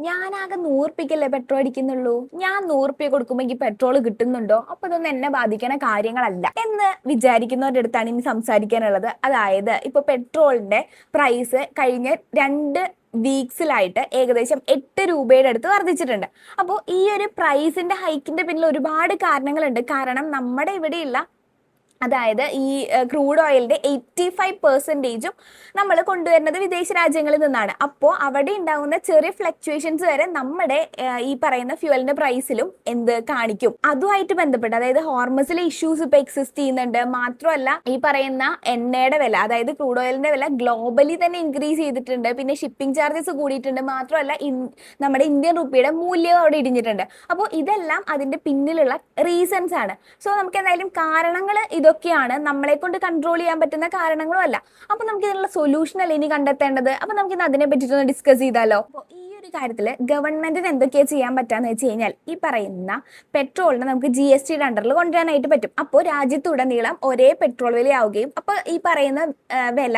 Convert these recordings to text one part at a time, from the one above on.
ഞാനാകെ 100 petrol അടിക്കുന്നുള്ളൂ. ഞാൻ 100 കൊടുക്കുമ്പോൾ എനിക്ക് പെട്രോൾ കിട്ടുന്നുണ്ടോ? അപ്പൊ ഇതൊന്നും എന്നെ ബാധിക്കണ കാര്യങ്ങളല്ല എന്ന് വിചാരിക്കുന്നവരുടെ അടുത്താണ് ഇനി സംസാരിക്കാനുള്ളത്. അതായത് ഇപ്പൊ പെട്രോളിന്റെ പ്രൈസ് കഴിഞ്ഞ 2 വീക്സിലായിട്ട് ഏകദേശം 8 രൂപയുടെ അടുത്ത് വർദ്ധിച്ചിട്ടുണ്ട്. അപ്പോൾ ഈ ഒരു പ്രൈസിന്റെ ഹൈക്കിന്റെ പിന്നിൽ ഒരുപാട് കാരണങ്ങളുണ്ട്. കാരണം നമ്മുടെ ഇവിടെയുള്ള അതായത് ഈ ക്രൂഡ് ഓയിലിന്റെ 85% നമ്മൾ കൊണ്ടുവരുന്നത് വിദേശ രാജ്യങ്ങളിൽ നിന്നാണ്. അപ്പോൾ അവിടെ ഉണ്ടാകുന്ന ചെറിയ ഫ്ലക്ച്വേഷൻസ് വരെ നമ്മുടെ ഈ പറയുന്ന ഫ്യൂവലിന്റെ പ്രൈസിലും എന്ത് കാണിക്കും. അതുമായിട്ട് ബന്ധപ്പെട്ട് അതായത് ഹോർമസിലെ ഇഷ്യൂസ് ഇപ്പൊ എക്സിസ്റ്റ് ചെയ്യുന്നുണ്ട്. മാത്രമല്ല ഈ പറയുന്ന എണ്ണയുടെ വില അതായത് ക്രൂഡ് ഓയിലിന്റെ വില ഗ്ലോബലി തന്നെ ഇൻക്രീസ് ചെയ്തിട്ടുണ്ട്. പിന്നെ ഷിപ്പിംഗ് ചാർജസ് കൂടിയിട്ടുണ്ട്. മാത്രമല്ല നമ്മുടെ ഇന്ത്യൻ റുപ്പിയുടെ മൂല്യം അവിടെ ഇടിഞ്ഞിട്ടുണ്ട്. അപ്പോൾ ഇതെല്ലാം അതിന്റെ പിന്നിലുള്ള റീസൺസ് ആണ്. സോ നമുക്ക് എന്തായാലും കാരണങ്ങൾ ഇതൊക്കെയാണ്, നമ്മളെ കൊണ്ട് കൺട്രോൾ ചെയ്യാൻ പറ്റുന്ന കാരണങ്ങളും അല്ല. അപ്പൊ നമുക്ക് ഇതിനുള്ള സൊല്യൂഷൻ അല്ലേ ഇനി കണ്ടെത്തേണ്ടത്. അപ്പൊ നമുക്ക് ഇന്ന് അതിനെ പറ്റിയിട്ടൊന്ന് ഡിസ്കസ് ചെയ്താലോ. ഈ ഒരു കാര്യത്തിൽ ഗവൺമെന്റിന് എന്തൊക്കെയാണ് ചെയ്യാൻ പറ്റാന്ന് വെച്ച് കഴിഞ്ഞാൽ ഈ പറയുന്ന പെട്രോളിന് നമുക്ക് GST അണ്ടറിൽ കൊണ്ടുവരാനായിട്ട് പറ്റും. അപ്പോൾ രാജ്യത്തുടനീളം ഒരേ പെട്രോൾ വിലയാവുകയും അപ്പോൾ ഈ പറയുന്ന വില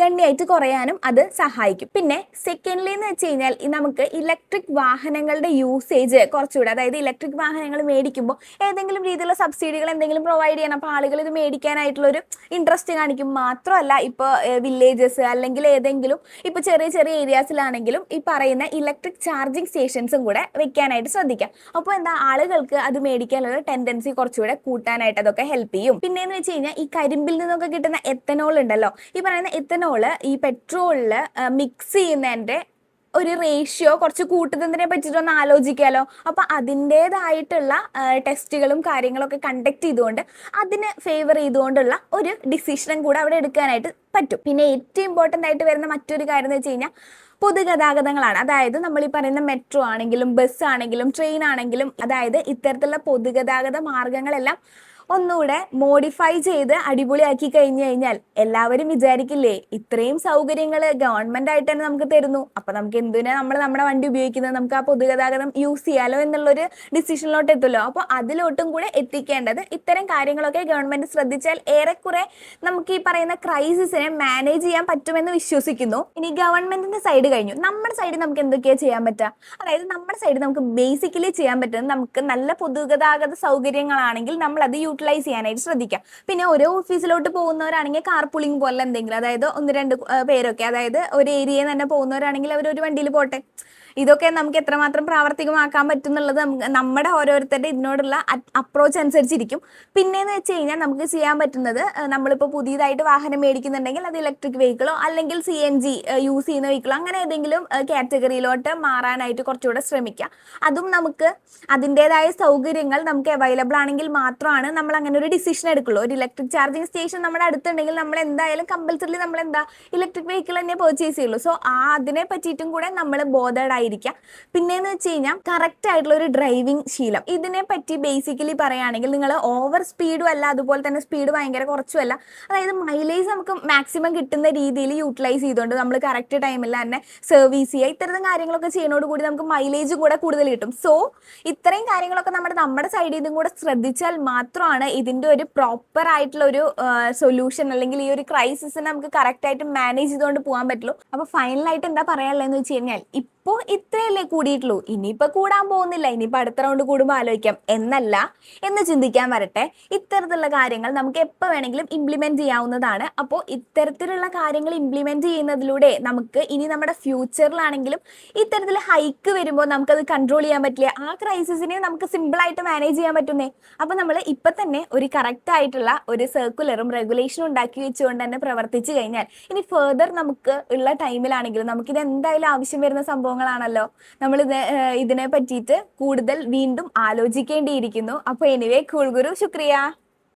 ഗണ്യമായിട്ട് കുറയാനും അത് സഹായിക്കും. പിന്നെ സെക്കൻഡ്ലി എന്ന് വെച്ച് കഴിഞ്ഞാൽ നമുക്ക് ഇലക്ട്രിക് വാഹനങ്ങളുടെ യൂസേജ് കുറച്ചുകൂടെ, അതായത് ഇലക്ട്രിക് വാഹനങ്ങൾ മേടിക്കുമ്പോൾ ഏതെങ്കിലും രീതിയിലുള്ള സബ്സിഡികൾ എന്തെങ്കിലും പ്രൊവൈഡ് ചെയ്യണം. അപ്പോൾ ആളുകൾ ഇത് മേടിക്കാനായിട്ടുള്ള ഒരു ഇൻട്രസ്റ്റ് കാണിക്കും. മാത്രമല്ല ഇപ്പോൾ വില്ലേജസ് അല്ലെങ്കിൽ ഏതെങ്കിലും ഇപ്പോൾ ചെറിയ ചെറിയ ഏരിയാസിലാണെങ്കിലും ഈ പറയുന്ന ഇലക്ട്രിക് ചാർജിങ് സ്റ്റേഷൻസും കൂടെ വെക്കാനായിട്ട് ശ്രദ്ധിക്കാം. അപ്പോൾ എന്താ ആളുകൾക്ക് അത് മേടിക്കാനുള്ള ടെൻഡൻസി കുറച്ചുകൂടെ കൂട്ടാനായിട്ട് അതൊക്കെ ഹെൽപ്പ് ചെയ്യും. പിന്നെയെന്ന് വെച്ച് കഴിഞ്ഞാൽ ഈ കരിമ്പിൽ നിന്നൊക്കെ കിട്ടുന്ന എത്തനോൾ ഉണ്ടല്ലോ, ഈ പറയുന്ന എത്തനോള് ഈ പെട്രോളിൽ മിക്സ് ചെയ്യുന്നതിൻ്റെ ഒരു റേഷ്യോ കുറച്ച് കൂട്ടുന്നതിനെ പറ്റിയിട്ടൊന്ന് ആലോചിക്കാമല്ലോ. അപ്പോൾ അതിൻ്റേതായിട്ടുള്ള ടെസ്റ്റുകളും കാര്യങ്ങളൊക്കെ കണ്ടക്ട് ചെയ്തുകൊണ്ട് അതിന് ഫേവർ ചെയ്തുകൊണ്ടുള്ള ഒരു ഡിസിഷനും കൂടെ അവിടെ എടുക്കാനായിട്ട് പറ്റും. പിന്നെ ഏറ്റവും ഇമ്പോർട്ടൻ്റ് ആയിട്ട് വരുന്ന മറ്റൊരു കാര്യം എന്ന് വെച്ച് കഴിഞ്ഞാൽ പൊതുഗതാഗതങ്ങളാണ്. അതായത് നമ്മൾ ഈ പറയുന്ന മെട്രോ ആണെങ്കിലും ബസ് ആണെങ്കിലും ട്രെയിൻ ആണെങ്കിലും അതായത് ഇത്തരത്തിലുള്ള പൊതുഗതാഗത മാർഗങ്ങളെല്ലാം ഒന്നുകൂടെ മോഡിഫൈ ചെയ്ത് അടിപൊളിയാക്കി കഴിഞ്ഞു കഴിഞ്ഞാൽ എല്ലാവരും വിചാരിക്കില്ലേ ഇത്രയും സൗകര്യങ്ങൾ ഗവൺമെന്റ് ആയിട്ട് തന്നെ നമുക്ക് തരുന്നു, അപ്പൊ നമുക്ക് എന്തിനാ നമ്മൾ നമ്മുടെ വണ്ടി ഉപയോഗിക്കുന്നത്, നമുക്ക് ആ പൊതുഗതാഗതം യൂസ് ചെയ്യാലോ എന്നുള്ളൊരു ഡിസിഷനിലോട്ട് എത്തുമല്ലോ. അപ്പോൾ അതിലോട്ടും കൂടെ എത്തിക്കേണ്ടത് ഇത്തരം കാര്യങ്ങളൊക്കെ ഗവൺമെന്റ് ശ്രദ്ധിച്ചാൽ ഏറെക്കുറെ നമുക്ക് ഈ പറയുന്ന ക്രൈസിസിനെ മാനേജ് ചെയ്യാൻ പറ്റുമെന്ന് വിശ്വസിക്കുന്നു. ഇനി ഗവൺമെന്റിന്റെ സൈഡ് കഴിഞ്ഞു, നമ്മുടെ സൈഡിൽ നമുക്ക് എന്തൊക്കെയാണ് ചെയ്യാൻ പറ്റുക? അതായത് നമ്മുടെ സൈഡിൽ നമുക്ക് ബേസിക്കലി ചെയ്യാൻ പറ്റുന്നത് നമുക്ക് നല്ല പൊതുഗതാഗത സൗകര്യങ്ങളാണെങ്കിൽ നമ്മൾ അത് യൂട്ടിലൈസ് ചെയ്യാനായിട്ട് ശ്രദ്ധിക്കാം. പിന്നെ ഓരോ ഓഫീസിലോട്ട് പോകുന്നവരാണെങ്കിൽ കാർ പൂളിംഗ് പോലെ എന്തെങ്കിലും, അതായത് 1-2 പേരൊക്കെ, അതായത് ഒരു ഏരിയയിൽ തന്നെ പോകുന്നവരാണെങ്കിൽ അവർ ഒരു വണ്ടിയിൽ പോട്ടെ. ഇതൊക്കെ നമുക്ക് എത്രമാത്രം പ്രാവർത്തികമാക്കാൻ പറ്റും എന്നുള്ളത് നമ്മുടെ ഓരോരുത്തരുടെ ഇതിനോടുള്ള അപ്രോച്ച് അനുസരിച്ചിരിക്കും. പിന്നെയെന്ന് വെച്ച് കഴിഞ്ഞാൽ നമുക്ക് ചെയ്യാൻ പറ്റുന്നത് നമ്മളിപ്പോൾ പുതിയതായിട്ട് വാഹനം മേടിക്കുന്നുണ്ടെങ്കിൽ അത് ഇലക്ട്രിക് വെഹിക്കിളോ അല്ലെങ്കിൽ CNG യൂസ് ചെയ്യുന്ന വെഹിക്കിളോ അങ്ങനെ ഏതെങ്കിലും കാറ്റഗറിയിലോട്ട് മാറാനായിട്ട് കുറച്ചുകൂടെ ശ്രമിക്കാം. അതും നമുക്ക് അതിൻ്റെതായ സൗകര്യങ്ങൾ നമുക്ക് അവൈലബിൾ ആണെങ്കിൽ മാത്രമാണ് നമ്മൾ അങ്ങനെ ഒരു ഡിസിഷൻ എടുക്കുള്ളൂ. ഒരു ഇലക്ട്രിക് ചാർജിങ് സ്റ്റേഷൻ നമ്മുടെ അടുത്തുണ്ടെങ്കിൽ നമ്മൾ എന്തായാലും കമ്പൽസറി നമ്മൾ ഇലക്ട്രിക് വെഹിക്കിൾ തന്നെ പർച്ചേസ് ചെയ്യുള്ളൂ. സോ അതിനെ പറ്റിയിട്ടും കൂടെ നമ്മൾ ബോധേഡ് ആയിരിക്കാം. പിന്നെന്ന് വെച്ച് കഴിഞ്ഞാൽ കറക്റ്റ് ആയിട്ടുള്ള ഒരു ഡ്രൈവിംഗ് ശീലം, ഇതിനെ പറ്റി ബേസിക്കലി പറയുകയാണെങ്കിൽ നിങ്ങൾ ഓവർ സ്പീഡും അല്ല അതുപോലെ തന്നെ സ്പീഡ് ഭയങ്കര കുറച്ചുമല്ല, അതായത് മൈലേജ് നമുക്ക് മാക്സിമം കിട്ടുന്ന രീതിയിൽ യൂട്ടിലൈസ് ചെയ്തുകൊണ്ട് നമ്മൾ കറക്റ്റ് ടൈമിൽ തന്നെ സർവീസ് ചെയ്യുക, ഇത്തരം കാര്യങ്ങളൊക്കെ ചെയ്യുന്നതോട് കൂടി നമുക്ക് മൈലേജ് കൂടെ കൂടുതൽ കിട്ടും. സോ ഇത്രയും കാര്യങ്ങളൊക്കെ നമ്മുടെ സൈഡിൽ നിന്നും കൂടെ ശ്രദ്ധിച്ചാൽ മാത്രമാണ് ഇതിൻ്റെ ഒരു പ്രോപ്പർ ആയിട്ടുള്ള ഒരു സൊല്യൂഷൻ അല്ലെങ്കിൽ ഈ ഒരു ക്രൈസിസിനെ നമുക്ക് കറക്റ്റായിട്ട് മാനേജ് ചെയ്തുകൊണ്ട് പോകാൻ പറ്റുള്ളൂ. അപ്പോൾ ഫൈനലായിട്ട് എന്താ പറയാനുള്ളതെന്ന് വെച്ച് കഴിഞ്ഞാൽ ഇപ്പോൾ ഇത്രയല്ലേ കൂടിയിട്ടുള്ളൂ, ഇനിയിപ്പോൾ കൂടാൻ പോകുന്നില്ല, ഇനിയിപ്പോൾ അടുത്ത റൗണ്ട് കൂടുമ്പോൾ ആലോചിക്കാം എന്നല്ല എന്ന് ചിന്തിക്കാൻ വരട്ടെ. ഇത്തരത്തിലുള്ള കാര്യങ്ങൾ നമുക്ക് എപ്പോൾ വേണമെങ്കിലും ഇംപ്ലിമെന്റ് ചെയ്യാവുന്നതാണ്. അപ്പോൾ ഇത്തരത്തിലുള്ള കാര്യങ്ങൾ ഇംപ്ലിമെന്റ് ചെയ്യുന്നതിലൂടെ നമുക്ക് ഇനി നമ്മുടെ ഫ്യൂച്ചറിലാണെങ്കിലും ഇത്തരത്തിൽ ഹൈക്ക് വരുമ്പോൾ നമുക്കത് കൺട്രോൾ ചെയ്യാൻ പറ്റില്ല, ആ ക്രൈസിസിനെ നമുക്ക് സിമ്പിളായിട്ട് മാനേജ് ചെയ്യാൻ പറ്റുന്നേ. അപ്പോൾ നമ്മൾ ഇപ്പം തന്നെ ഒരു കറക്റ്റ് ആയിട്ടുള്ള ഒരു സർക്കുലറും റെഗുലേഷനും ഉണ്ടാക്കി വെച്ചുകൊണ്ട് തന്നെ പ്രവർത്തിച്ചു കഴിഞ്ഞാൽ ഇനി ഫെർദർ നമുക്ക് ഉള്ള ടൈമിലാണെങ്കിലും നമുക്കിത് എന്തായാലും ആവശ്യം വരുന്ന സംഭവങ്ങളാണല്ലോ, നമ്മൾ ഇതിനെ പറ്റിയിട്ട് കൂടുതൽ വീണ്ടും ആലോചിക്കേണ്ടിയിരിക്കുന്നു. അപ്പോൾ എനിവേ കൂൾ ഗുരു, ശുക്രിയ.